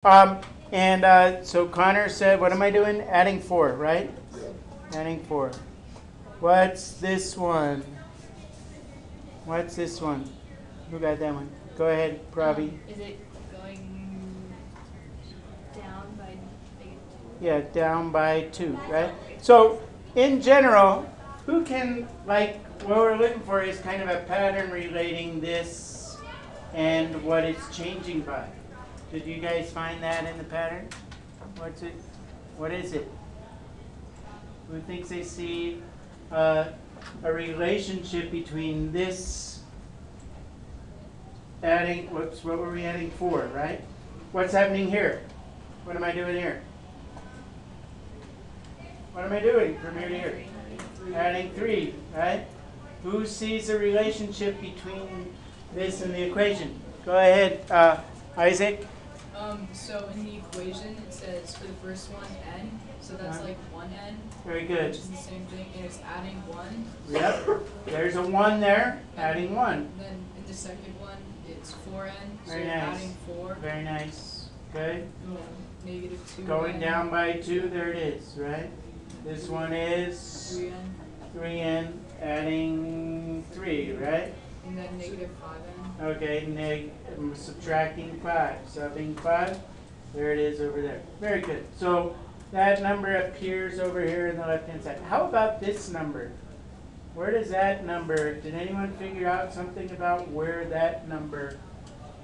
So Connor said, what am I doing? Adding 4, right? Adding 4. What's this one? What's this one? Who got that one? Go ahead, Pravi. Is it going down by -2? Yeah, down by 2, right? So, in general, who can, like, what we're looking for is kind of a pattern relating this and what it's changing by. Did you guys find that in the pattern? What's it? What is it? Who thinks they see a relationship between this adding, what were we adding 4, right? What's happening here? What am I doing here? What am I doing from here to here? Adding 3, right? Who sees a relationship between this and the equation? Go ahead, Isaac. So in the equation, it says for the first one, n, so that's like 1n. Very good. Which is the same thing, and it's adding 1. Yep, there's a 1 there, adding 1. And then in the second one, it's 4n, so Very you're nice. adding 4. Very nice. Okay. -2n. Going down by 2, there it is, right? This one is 3n, 3n, adding 3, right? and then -5n. Okay, subtracting 5, subbing 5. There it is over there. Very good. So that number appears over here in the left-hand side. How about this number? Where does that number, did anyone figure out something about where that number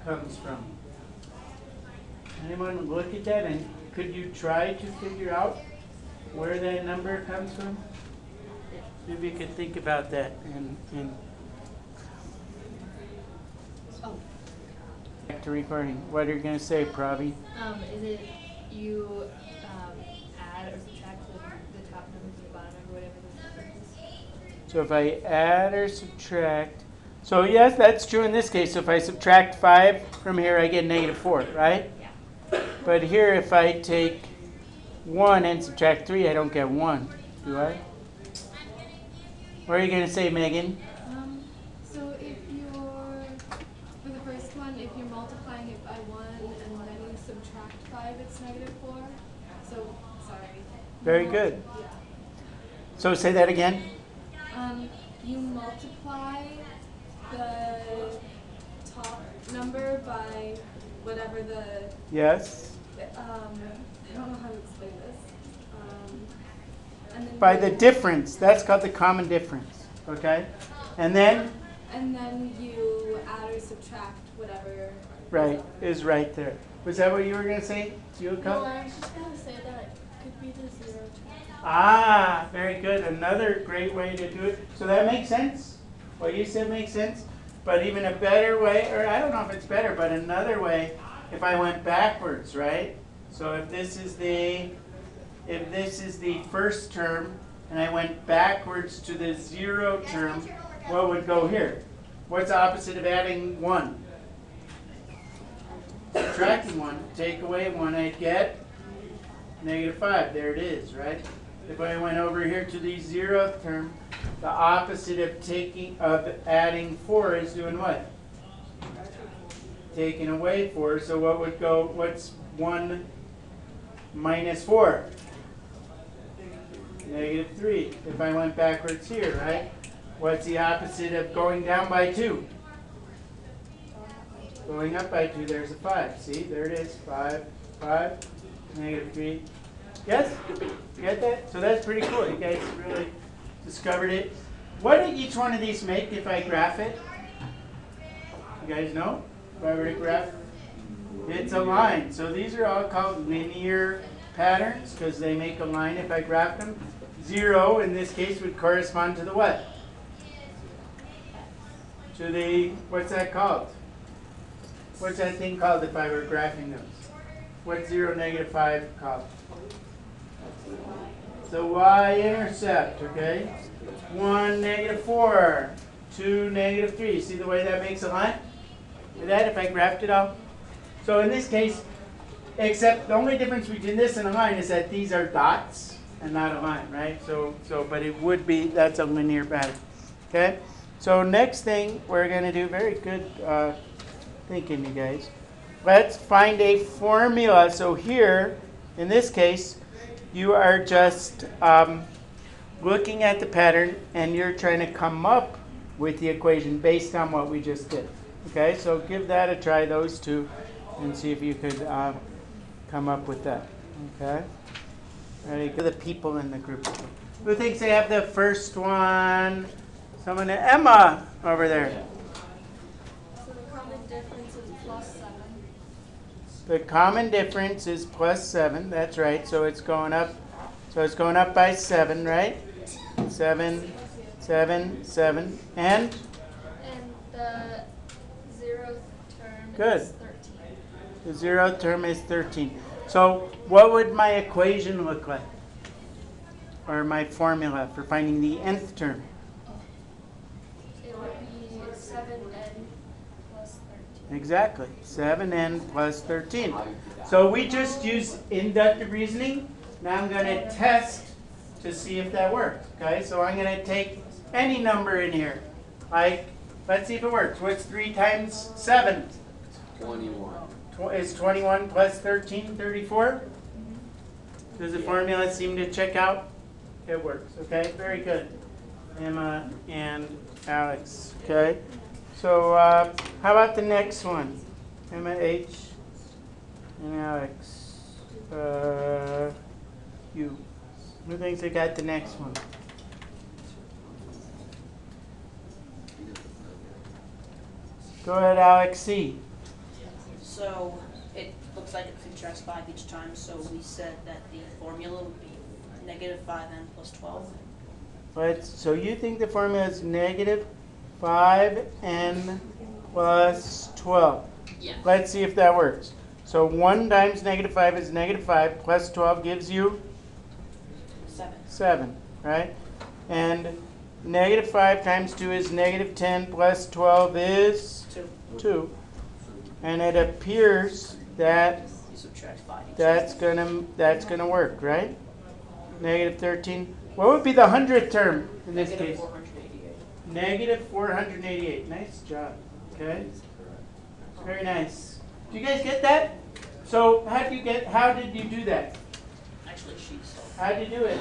comes from? Anyone look at that and could you try to figure out where that number comes from? Maybe you could think about that and back to recording. What are you going to say, Pravi? Is it you add or subtract the top number to the bottom number, whatever the number is? So if I add or subtract, so yes, that's true in this case. So if I subtract 5 from here, I get -4, right? Yeah. But here, if I take 1 and subtract 3, I don't get 1, do I? What are you going to say, Megan? So if you're, for the first one, if you're multiplying it by 1 and then you subtract 5, it's -4. So, sorry. Very good. Yeah. So say that again. You multiply the top number by whatever the, Yes. I don't know how to explain this. And then By the difference. That's called the common difference. Okay? And then, you add or subtract whatever. right, is right there. Was that what you were going to say? No, I was just going to say that it could be the 0 term. Ah, very good. Another great way to do it. So that makes sense. What you said makes sense. But even a better way, or I don't know if it's better, but another way, if I went backwards, right? So if this is the first term, and I went backwards to the 0 term, what would go here? What's the opposite of adding 1? Subtracting 1. Take away 1, I'd get -5. There it is, right? If I went over here to the 0th term, the opposite of adding 4 is doing what? Taking away 4. So what would go? What's 1 minus 4? -3. If I went backwards here, right? What's the opposite of going down by 2? Going up by 2, there's a 5. See, there it is. 5, -3. Yes? You get that? So that's pretty cool. You guys really discovered it. What did each one of these make if I graph it? You guys know? If I were to graph, it's a line. So these are all called linear patterns because they make a line if I graph them. 0 in this case would correspond to the what? To the, what's that called? What's that thing called if I were graphing those? What's 0, -5 called? The y-intercept, okay? 1, -4, 2, -3. See the way that makes a line? With that, if I graphed it out? So in this case, except the only difference between this and a line is that these are dots and not a line, right? But it would be, that's a linear pattern, okay? So next thing we're going to do, very good thinking, you guys. let's find a formula. So here, in this case, you are just looking at the pattern and you're trying to come up with the equation based on what we just did. Okay, so give that a try, those two, and see if you could come up with that. Okay? Ready? Give the people in the group. Who thinks they have the first one? Someone, Emma, over there. So the common difference is plus 7. The common difference is plus 7. That's right. So it's going up. So it's going up by 7, right? 7, 7, 7, and And the 0th term Good. is 13. the 0th term is 13. So what would my equation look like? Or my formula for finding the nth term? It would be 7n plus 13. Exactly. 7n plus 13. So we just use inductive reasoning. Now I'm going to test to see if that works. Okay, so I'm going to take any number in here. Like, let's see if it works. What's 3 times 7? 21. Is 21 plus 13 34? Does the formula seem to check out? It works. Okay, very good. Emma and Alex. Okay, so how about the next one? Emma H. and Alex. You. Who thinks they got the next one? Go ahead, Alex C. So it looks like it subtracts 5 each time, so we said that the formula would be negative 5n plus 12. So you think the formula is negative 5n plus 12. Yeah. Let's see if that works. So 1 times negative 5 is negative 5 plus 12 gives you 7. 7, right? And negative 5 times 2 is negative 10 plus 12 is 2. 2. And it appears that You subtract 5 each that's gonna work, right? Negative 13. What would be the 100th term in this Negative case? 488. Negative 488. Nice job. Okay. Very nice. Do you guys get that? So how did you do that? Actually, she's How did you do it?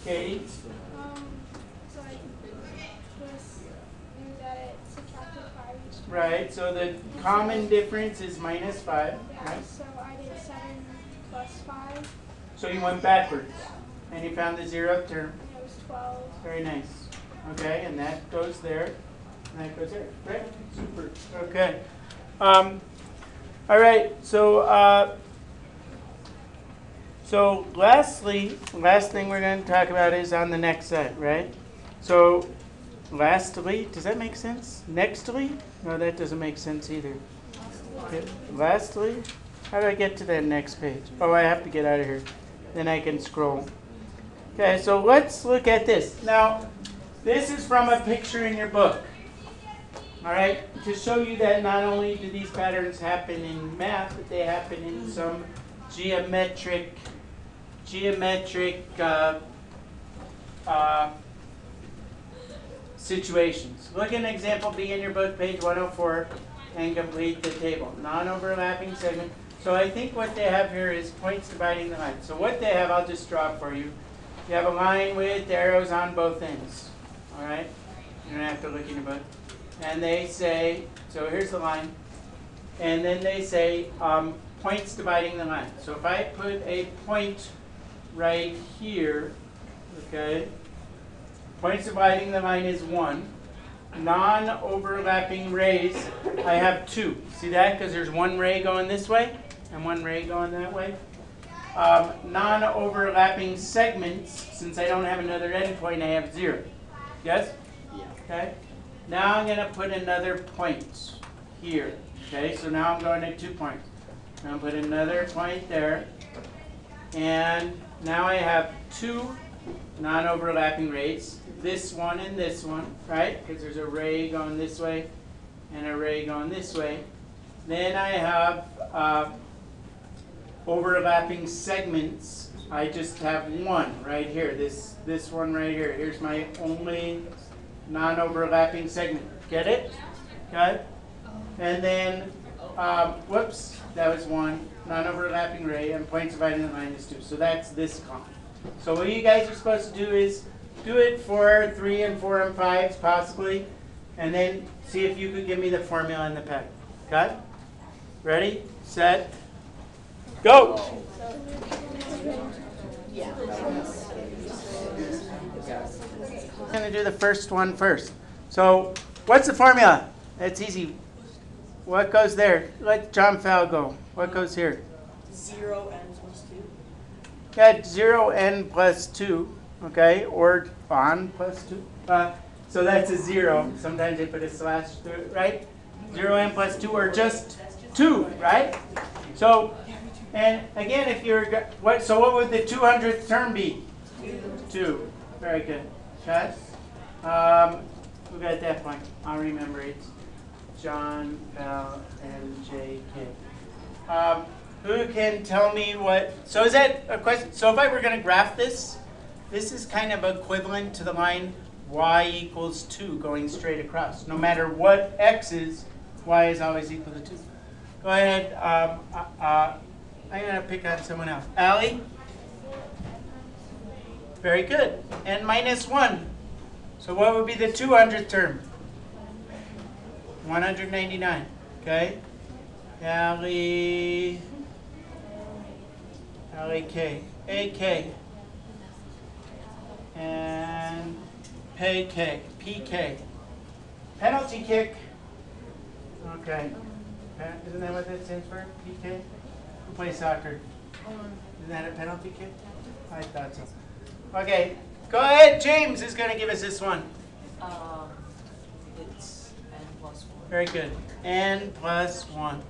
Katie? So I just knew that it subtracted 5 each time. Right. So the common difference is minus 5. Yeah, Right? so I did 7 plus 5, So you went backwards. And you found the 0th term. and it was 12. Very nice. Okay, and that goes there. And that goes there. Right? Super. Okay. All right. So last thing we're going to talk about is on the next set, right? So lastly, does that make sense? Nextly? No, that doesn't make sense either. Okay. Lastly, how do I get to that next page? Oh, I have to get out of here. Then I can scroll. Okay, so let's look at this. Now, this is from a picture in your book. All right, to show you that not only do these patterns happen in math, but they happen in some geometric situations. Look at example B in your book, page 104, and complete the table. Non-overlapping segment. So I think what they have here is points dividing the line. So what they have, I'll just draw for you. You have a line with arrows on both ends. All right? You don't have to look in your book. And they say, so here's the line. And then they say points dividing the line. So if I put a point right here, okay, points dividing the line is 1. Non-overlapping rays, I have 2. See that? Because there's 1 ray going this way and 1 ray going that way. Non-overlapping segments, since I don't have another endpoint, I have 0. Yes? Yeah. Okay. Now I'm going to put another point here. Okay, so now I'm going to 2 points. I'm going to put another point there. And now I have 2 non-overlapping rays. This one and this one, right? Because there's a ray going this way and a ray going this way. Then I have overlapping segments. I just have 1 right here. This one right here. Here's my only non-overlapping segment. Get it? Okay? And then Whoops, that was 1. Non-overlapping ray, and points dividing the line is 2. So that's this column. So what you guys are supposed to do is do it for 3 and 4 and 5s possibly, and then see if you could give me the formula and the pattern. Okay? Ready, set, go! I'm going to do the first one first. So what's the formula? That's easy. What goes there? Let John Fowle go. What goes here? 0 n plus 2. Got 0n plus 2, okay, or on plus 2. So that's a 0. Sometimes they put a slash through it, right? 0n plus 2, or just 2, right? So, and again, if you're, so what would the 200th term be? 2. Very good. Okay? Who got that point? I'll remember it. John, L, and J.K. Who can tell me what, so is that a question? So if I were going to graph this, this is kind of equivalent to the line y equals 2 going straight across. No matter what x is, y is always equal to 2. Go ahead. I'm going to pick on someone else. Allie? Very good. And minus 1. So what would be the 200th term? 199. Okay? Allie K. AK. And PK. Penalty kick. Okay. Isn't that what that stands for? PK? Who plays soccer? Isn't that a penalty kick? I thought so. Okay. Go ahead. James is going to give us this one. It's n plus 1. Very good. N plus 1.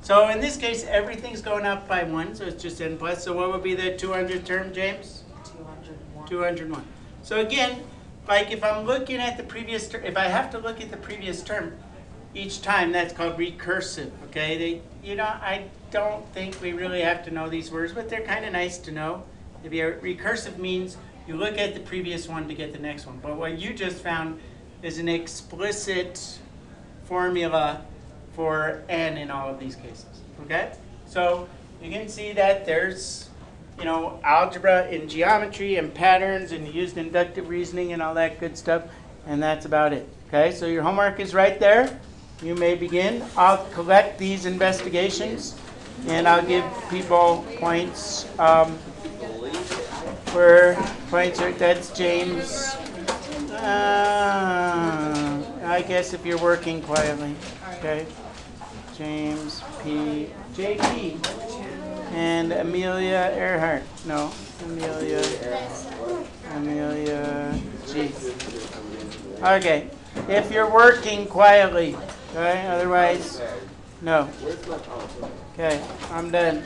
So in this case, everything's going up by 1, so it's just n plus. So what would be the 200 term, James? 201. 201. So again, like if I'm looking at the previous term, if I have to look at the previous term each time, that's called recursive, okay? I don't think we really have to know these words, but they're kind of nice to know. If you're recursive means you look at the previous one to get the next one. But what you just found is an explicit formula for n in all of these cases, okay? So you can see that there's, algebra and geometry and patterns, and used inductive reasoning and all that good stuff, and that's about it, okay? So your homework is right there. You may begin. I'll collect these investigations, and I'll give people points for points. That's James. I guess if you're working quietly, okay? James P. JP. And Amelia Earhart. No, Amelia G. Okay, if you're working quietly, okay? Otherwise, no. Okay, I'm done.